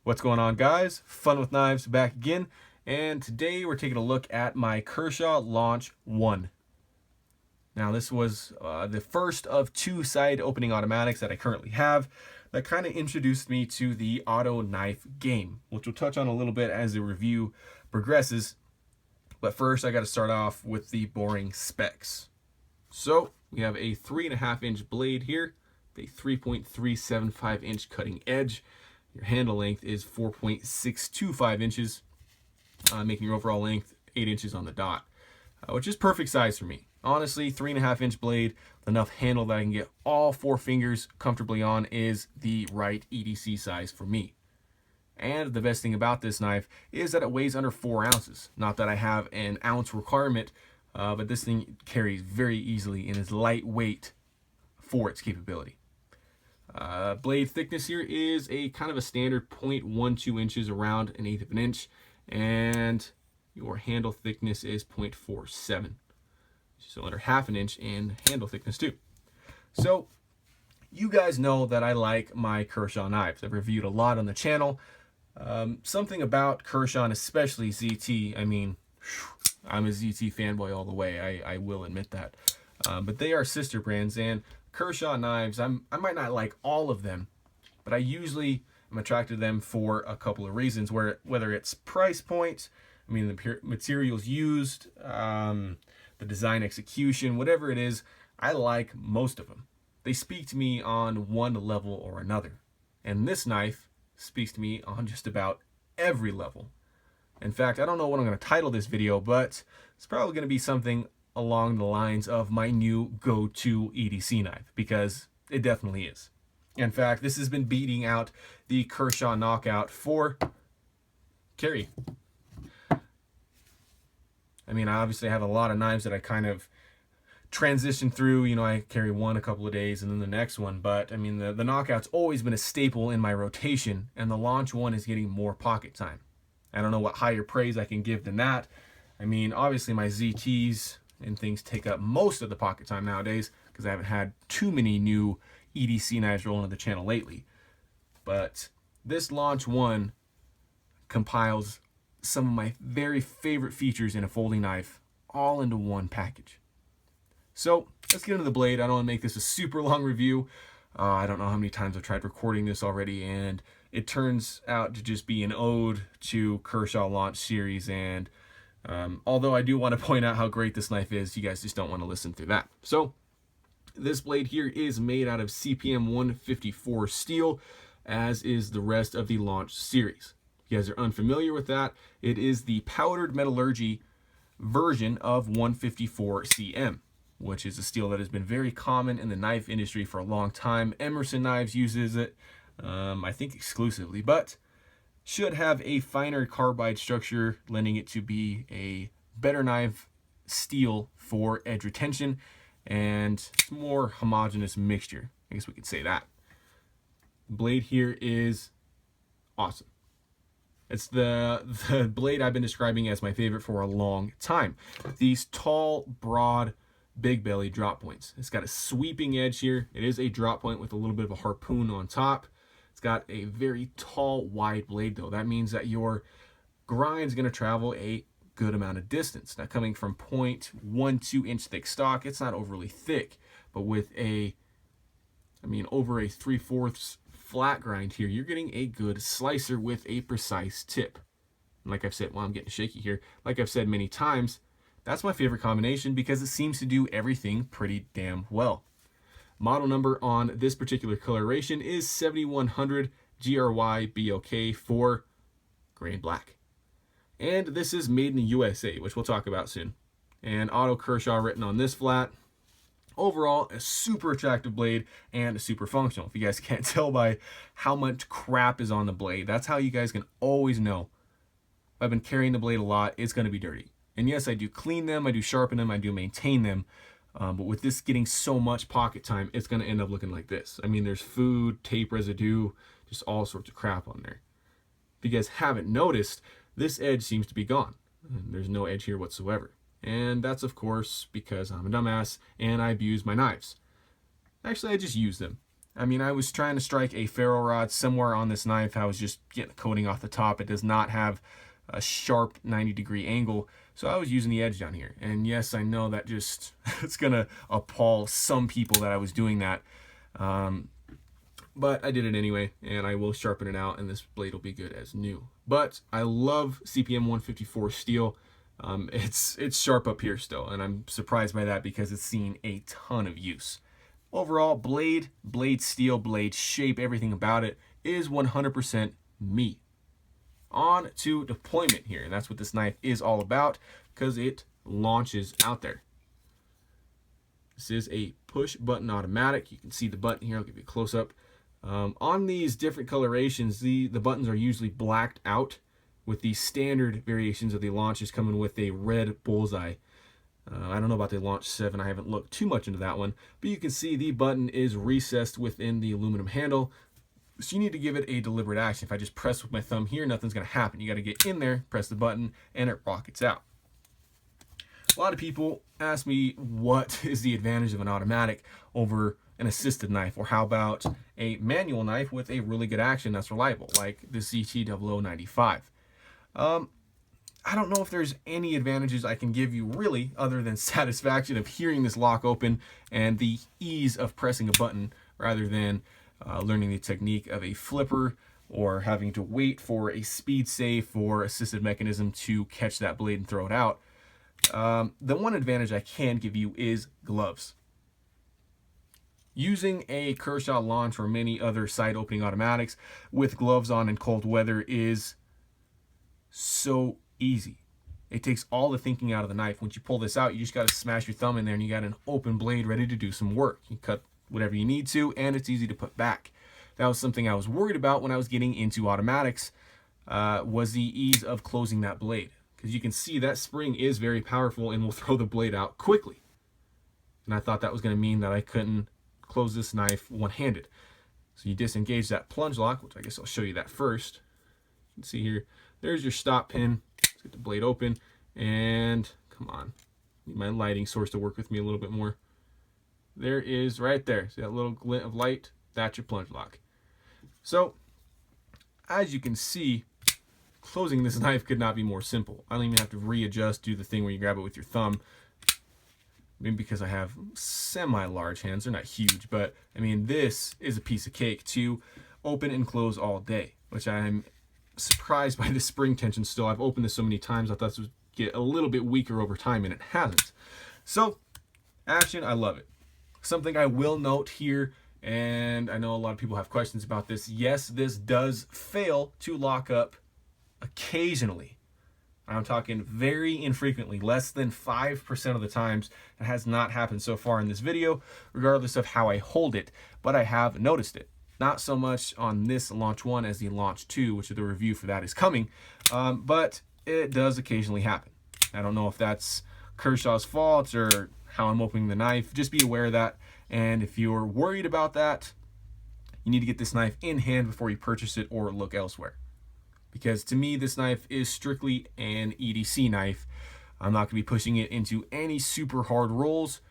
What's going on, guys? Fun with Knives back again, and today we're taking a look at my Kershaw Launch 1. Now this was the first of two side opening automatics that I currently have that kind of introduced me to the auto knife game, which we'll touch on a little bit as the review progresses. But first I got to start off with the boring specs. So we have a 3.5-inch blade here, a 3.375-inch cutting edge. Your handle length is 4.625 inches, making your overall length 8 inches on the dot, which is perfect size for me. Honestly, 3.5-inch blade, enough handle that I can get all 4 fingers comfortably on, is the right EDC size for me. And the best thing about this knife is that it weighs under 4 ounces. Not that I have an ounce requirement, but this thing carries very easily and is lightweight for its capability. Blade thickness here is a kind of a standard 0.12 inches, around 1/8 of an inch, and your handle thickness is 0.47, so under 1/2 an inch in handle thickness too. So you guys know that I like my Kershaw knives. I've reviewed a lot on the channel. Something about Kershaw, and especially ZT, I mean, I'm a ZT fanboy all the way, I will admit that. But they are sister brands, and Kershaw knives, I might not like all of them, but I usually am attracted to them for a couple of reasons, whether it's price point, I mean the materials used, the design execution, whatever it is, I like most of them. They speak to me on one level or another. And this knife speaks to me on just about every level. In fact, I don't know what I'm going to title this video, but it's probably going to be something along the lines of my new go-to EDC knife, because it definitely is. In fact, this has been beating out the Kershaw Knockout for carry. I mean, I obviously have a lot of knives that I kind of transition through. You know, I carry one a couple of days and then the next one, but I mean, the Knockout's always been a staple in my rotation, and the Launch 1 is getting more pocket time. I don't know what higher praise I can give than that. I mean, obviously my ZTs and things take up most of the pocket time nowadays, because I haven't had too many new EDC knives roll into the channel lately. But this Launch 1 compiles some of my very favorite features in a folding knife all into one package. So let's get into the blade. I don't want to make this a super long review. I don't know how many times I've tried recording this already, and it turns out to just be an ode to Kershaw Launch series. And although I do want to point out how great this knife is, you guys just don't want to listen through that. So this blade here is made out of CPM 154 steel, as is the rest of the Launch series. If you guys are unfamiliar with that, it is the powdered metallurgy version of 154 CM, which is a steel that has been very common in the knife industry for a long time. Emerson Knives uses it, I think exclusively, but should have a finer carbide structure, lending it to be a better knife steel for edge retention and more homogeneous mixture. I guess we could say that. The blade here is awesome. It's the blade I've been describing as my favorite for a long time. These tall, broad, big belly drop points. It's got a sweeping edge here. It is a drop point with a little bit of a harpoon on top. It's got a very tall, wide blade though. That means that your grind is going to travel a good amount of distance. Now, coming from 0.12 inch thick stock, it's not overly thick, but with over a 3/4 flat grind here, you're getting a good slicer with a precise tip. And like I've said, well, I'm getting shaky here. Like I've said many times, that's my favorite combination because it seems to do everything pretty damn well. Model number on this particular coloration is 7100 GRY BOK for gray and black. And this is made in the USA, which we'll talk about soon. And Auto Kershaw written on this flat. Overall, a super attractive blade and super functional. If you guys can't tell by how much crap is on the blade, that's how you guys can always know. If I've been carrying the blade a lot, it's going to be dirty. And yes, I do clean them, I do sharpen them, I do maintain them. But with this getting so much pocket time, it's going to end up looking like this. I mean, there's food, tape residue, just all sorts of crap on there. If you guys haven't noticed, this edge seems to be gone. There's no edge here whatsoever. And that's, of course, because I'm a dumbass and I abuse my knives. Actually, I just use them. I mean, I was trying to strike a ferro rod somewhere on this knife. I was just getting the coating off the top. It does not have a sharp 90-degree angle, so I was using the edge down here. And yes, I know that just it's gonna appall some people that I was doing that, but I did it anyway, and I will sharpen it out, and this blade will be good as new. But I love CPM 154 steel. It's sharp up here still, and I'm surprised by that because it's seen a ton of use. Overall, blade steel, blade shape, everything about it is 100% me. On to deployment here, and that's what this knife is all about because it launches out there. This is a push button automatic. You can see the button here. I'll give you a close up. On these different colorations, the buttons are usually blacked out, with the standard variations of the launches coming with a red bullseye. I don't know about the Launch 7. I haven't looked too much into that one, but you can see the button is recessed within the aluminum handle. So you need to give it a deliberate action. If I just press with my thumb here, nothing's going to happen. You got to get in there, press the button, and it rockets out. A lot of people ask me what is the advantage of an automatic over an assisted knife, or how about a manual knife with a really good action that's reliable, like the CT0095. I don't know if there's any advantages I can give you really, other than satisfaction of hearing this lock open and the ease of pressing a button, rather than learning the technique of a flipper or having to wait for a speed safe or assisted mechanism to catch that blade and throw it out. The one advantage I can give you is gloves. Using a Kershaw Launch or many other side opening automatics with gloves on in cold weather is so easy. It takes all the thinking out of the knife. Once you pull this out, you just got to smash your thumb in there and you got an open blade ready to do some work. You cut whatever you need to, and it's easy to put back. That was something I was worried about when I was getting into automatics, was the ease of closing that blade. Because you can see that spring is very powerful and will throw the blade out quickly. And I thought that was going to mean that I couldn't close this knife one-handed. So you disengage that plunge lock, which I guess I'll show you that first. You can see here, there's your stop pin. Let's get the blade open, and come on, need my lighting source to work with me a little bit more. There is right there. See that little glint of light? That's your plunge lock. So as you can see, closing this knife could not be more simple. I don't even have to readjust, do the thing where you grab it with your thumb. Maybe because I have semi-large hands. They're not huge, but I mean, this is a piece of cake to open and close all day, which I'm surprised by the spring tension still. I've opened this so many times, I thought this would get a little bit weaker over time, and it hasn't. So, action, I love it. Something I will note here, and I know a lot of people have questions about this. Yes, this does fail to lock up occasionally. I'm talking very infrequently, less than 5% of the times. It has not happened so far in this video, regardless of how I hold it, but I have noticed it. Not so much on this Launch 1 as the Launch 2, which the review for that is coming, but it does occasionally happen. I don't know if that's Kershaw's fault or how I'm opening the knife. Just be aware of that, and if you're worried about that, you need to get this knife in hand before you purchase it or look elsewhere. Because to me, this knife is strictly an EDC knife. I'm not going to be pushing it into any super hard rolls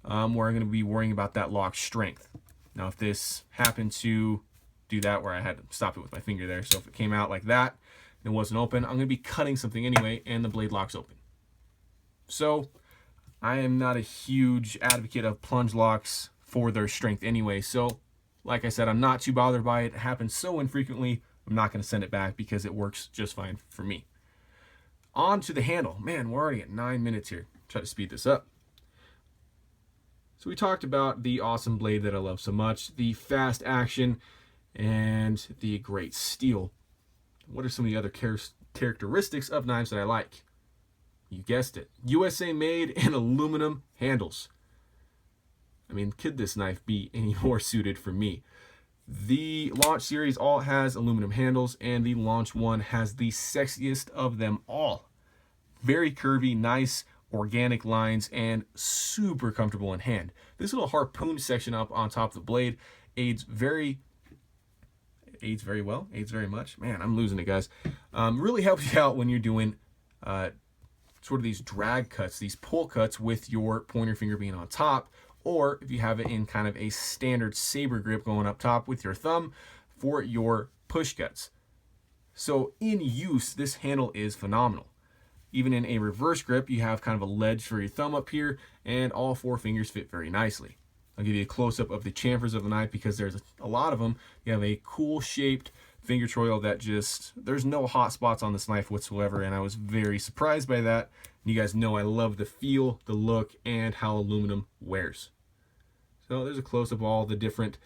where I'm going to be worrying about that lock strength. Now, if this happened to do that where I had to stop it with my finger there, so if it came out like that and it wasn't open, I'm going to be cutting something anyway, and the blade locks open. So I am not a huge advocate of plunge locks for their strength anyway. So like I said, I'm not too bothered by it. It happens so infrequently, I'm not going to send it back because it works just fine for me. On to the handle. Man, we're already at 9 minutes here. Try to speed this up. So we talked about the awesome blade that I love so much, the fast action, and the great steel. What are some of the other characteristics of knives that I like? You guessed it. USA made and aluminum handles. I mean, could this knife be any more suited for me? The Launch series all has aluminum handles, and the Launch 1 has the sexiest of them all. Very curvy, nice, organic lines, and super comfortable in hand. This little harpoon section up on top of the blade aids very much. Man, I'm losing it, guys. Really helps you out when you're doing sort of these drag cuts, these pull cuts with your pointer finger being on top, or if you have it in kind of a standard saber grip going up top with your thumb for your push guts. So in use, this handle is phenomenal. Even in a reverse grip, you have kind of a ledge for your thumb up here, and all 4 fingers fit very nicely. I'll give you a close-up of the chamfers of the knife because there's a lot of them. You have a cool shaped finger choil that there's no hot spots on this knife whatsoever, and I was very surprised by that. You guys know I love the feel, the look, and how aluminum wears. So there's a close-up of all the different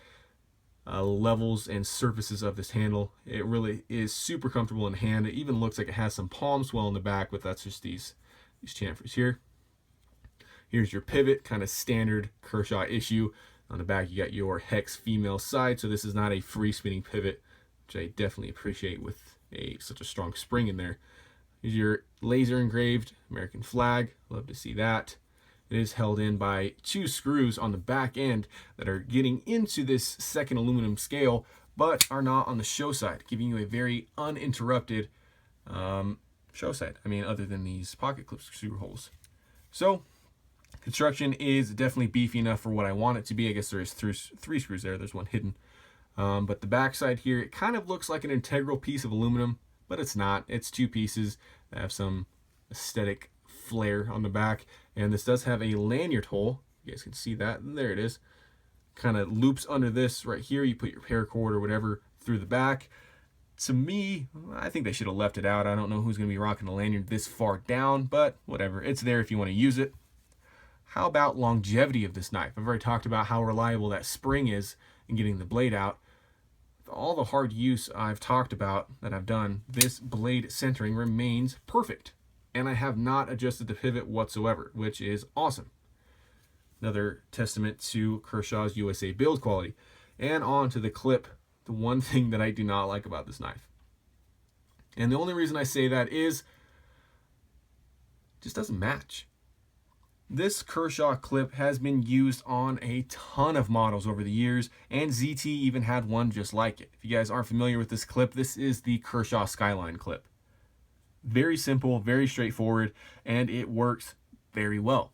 levels and surfaces of this handle. It really is super comfortable in hand. It even looks like it has some palm swell in the back, but that's just these chamfers here. Here's your pivot, kind of standard Kershaw issue. On the back, you got your hex female side, so this is not a free spinning pivot, which I definitely appreciate with such a strong spring in there. Here's your laser engraved American flag. Love to see that. It is held in by 2 screws on the back end that are getting into this second aluminum scale, but are not on the show side, giving you a very uninterrupted show side. I mean, other than these pocket clip screw holes. So construction is definitely beefy enough for what I want it to be. I guess there's 3 screws there. There's one hidden. But the back side here, it kind of looks like an integral piece of aluminum, but it's not. It's 2 pieces that have some aesthetic flair on the back. And this does have a lanyard hole. You guys can see that. And there it is. Kind of loops under this right here. You put your paracord or whatever through the back. To me, I think they should have left it out. I don't know who's going to be rocking a lanyard this far down, but whatever. It's there if you want to use it. How about longevity of this knife? I've already talked about how reliable that spring is in getting the blade out. With all the hard use I've talked about that I've done, this blade centering remains perfect. And I have not adjusted the pivot whatsoever, which is awesome. Another testament to Kershaw's USA build quality. And on to the clip, the one thing that I do not like about this knife. And the only reason I say that is it just doesn't match. This Kershaw clip has been used on a ton of models over the years, and ZT even had one just like it. If you guys aren't familiar with this clip, this is the Kershaw Skyline clip. Very simple, very straightforward, and it works very well.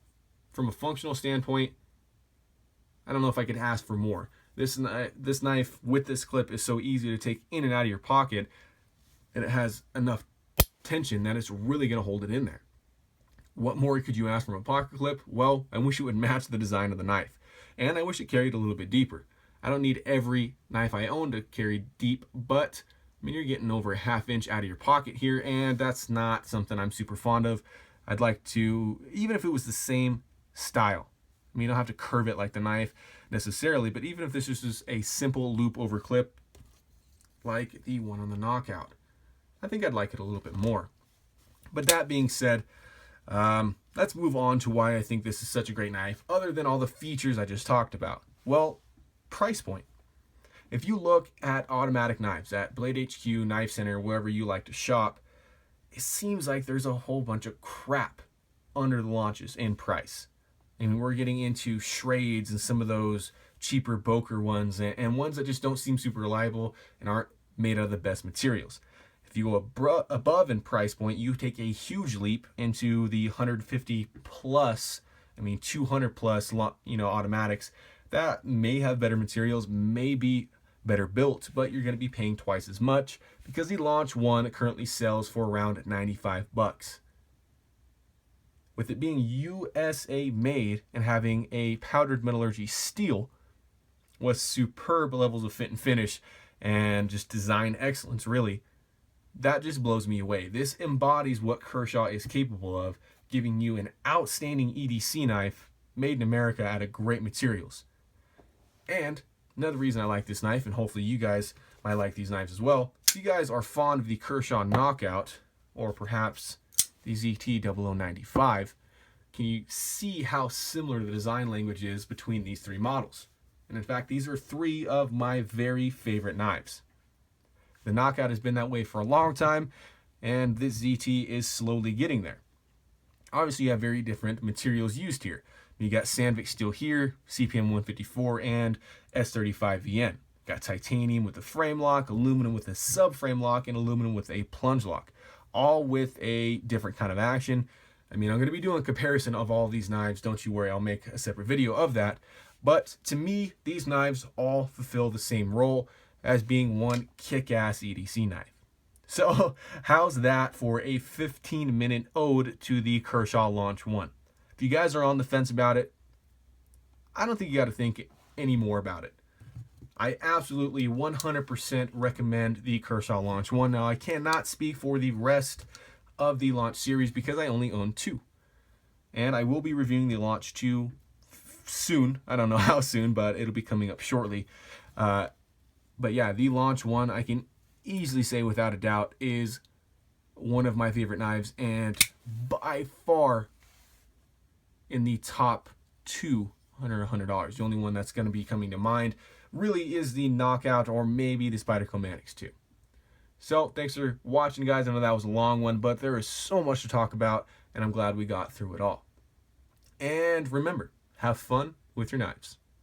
From a functional standpoint, I don't know if I could ask for more. This knife with this clip is so easy to take in and out of your pocket, and it has enough tension that it's really going to hold it in there. What more could you ask from a pocket clip? Well, I wish it would match the design of the knife, and I wish it carried a little bit deeper. I don't need every knife I own to carry deep, but I mean, you're getting over a ½ inch out of your pocket here, and that's not something I'm super fond of. I'd like to, even if it was the same style, I mean, you don't have to curve it like the knife necessarily, but even if this is just a simple loop over clip like the one on the Knockout, I think I'd like it a little bit more. But that being said, let's move on to why I think this is such a great knife, other than all the features I just talked about. Well, price point. If you look at automatic knives at Blade HQ, Knife Center, wherever you like to shop, it seems like there's a whole bunch of crap under the launches in price. I mean, we're getting into Schrades and some of those cheaper Boker ones and ones that just don't seem super reliable and aren't made out of the best materials. If you go above in price point, you take a huge leap into the 150 plus, I mean 200 plus, automatics that may have better materials, may be better built, but you're going to be paying twice as much because the Launch 1 currently sells for around $95. With it being USA made and having a powdered metallurgy steel with superb levels of fit and finish and just design excellence, really, that just blows me away. This embodies what Kershaw is capable of, giving you an outstanding EDC knife made in America out of great materials. And another reason I like this knife, and hopefully you guys might like these knives as well, if you guys are fond of the Kershaw Knockout, or perhaps the ZT-0095, can you see how similar the design language is between these 3 models? And in fact, these are 3 of my very favorite knives. The Knockout has been that way for a long time, and this ZT is slowly getting there. Obviously, you have very different materials used here. You got Sandvik steel here, CPM 154, and S35VN. Got titanium with a frame lock, aluminum with a subframe lock, and aluminum with a plunge lock. All with a different kind of action. I mean, I'm going to be doing a comparison of all these knives. Don't you worry, I'll make a separate video of that. But to me, these knives all fulfill the same role as being one kick-ass EDC knife. So how's that for a 15-minute ode to the Kershaw Launch 1? If you guys are on the fence about it, I don't think you got to think any more about it. I absolutely 100% recommend the Kershaw Launch 1. Now, I cannot speak for the rest of the Launch series because I only own 2. And I will be reviewing the Launch 2 soon. I don't know how soon, but it'll be coming up shortly. But yeah, the Launch 1, I can easily say without a doubt, is one of my favorite knives, and by far in the top 2 under $100. The only one that's going to be coming to mind really is the Knockout or maybe the Spyderco Manix 2. So thanks for watching, guys. I know that was a long one, but there is so much to talk about, and I'm glad we got through it all. And remember, have fun with your knives.